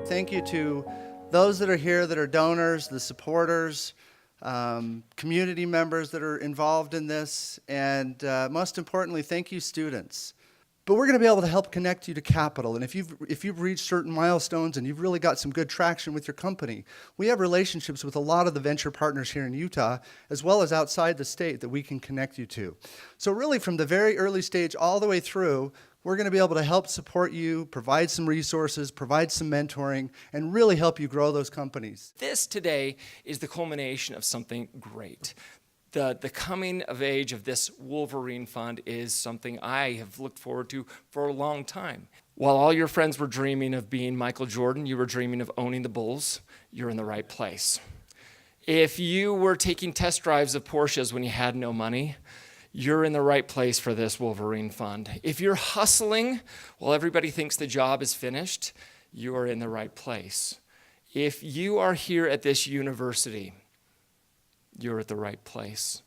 Thank you to those that are here that are donors, the supporters, community members that are involved in this, and most importantly, thank you, students. But we're going to be able to help connect you to capital. And if you've reached certain milestones and you've really got some good traction with your company, we have relationships with a lot of the venture partners here in Utah, as well as outside the state, that we can connect you to. So really, from the very early stage all the way through, we're going to be able to help support you, provide some resources, provide some mentoring, and really help you grow those companies. This today is the culmination of something great. The coming of age of this Wolverine Fund is something I have looked forward to for a long time. While all your friends were dreaming of being Michael Jordan, you were dreaming of owning the Bulls, you're in the right place. If you were taking test drives of Porsches when you had no money, you're in the right place for this Wolverine Fund. If you're hustling while everybody thinks the job is finished, you are in the right place. If you are here at this university, you're at the right place.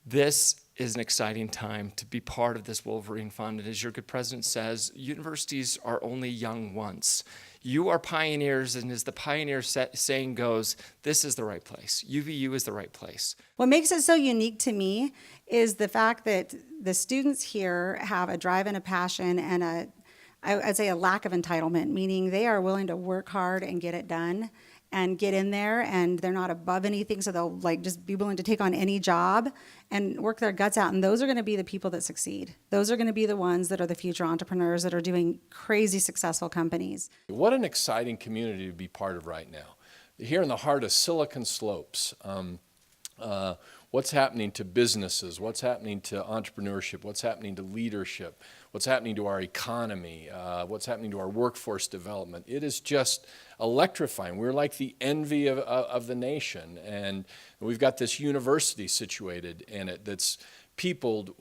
This is an exciting time to be part of this Wolverine Fund. And as your good president says, universities are only young once. You are pioneers, and as the pioneer saying goes, this is the right place. UVU is the right place. What makes it so unique to me is the fact that the students here have a drive and a passion and I'd say a lack of entitlement, meaning they are willing to work hard and get it done and get in there, and they're not above anything, so they'll just be willing to take on any job and work their guts out. And those are going to be the people that succeed. Those are going to be the ones that are the future entrepreneurs that are doing crazy successful companies. What an exciting community to be part of right now. Here in the heart of Silicon Slopes, what's happening to businesses, what's happening to entrepreneurship, what's happening to leadership, what's happening to our economy, what's happening to our workforce development. It is just electrifying. We're like the envy of the nation, and we've got this university situated in it that's peopled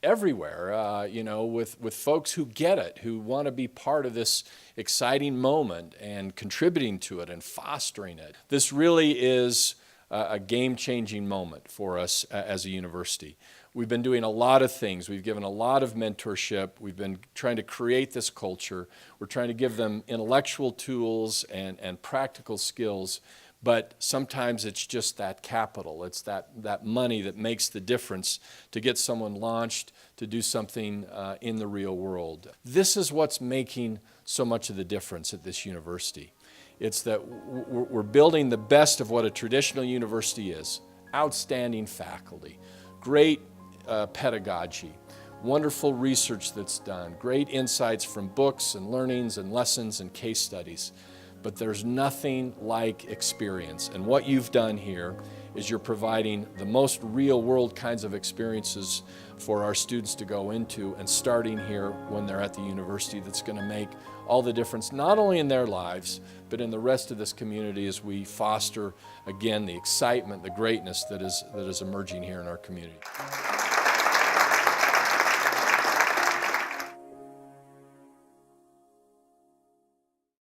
everywhere, with folks who get it, who want to be part of this exciting moment and contributing to it and fostering it. This really is a game-changing moment for us as a university. We've been doing a lot of things. We've given a lot of mentorship. We've been trying to create this culture. We're trying to give them intellectual tools and practical skills, but sometimes it's just that capital. It's that money that makes the difference to get someone launched, to do something in the real world. This is what's making so much of the difference at this university. It's that we're building the best of what a traditional university is. Outstanding faculty, great pedagogy, wonderful research that's done, great insights from books and learnings and lessons and case studies. But there's nothing like experience. And what you've done here is you're providing the most real-world kinds of experiences for our students to go into, and starting here when they're at the university, that's going to make all the difference, not only in their lives, but in the rest of this community as we foster, again, the excitement, the greatness that is emerging here in our community.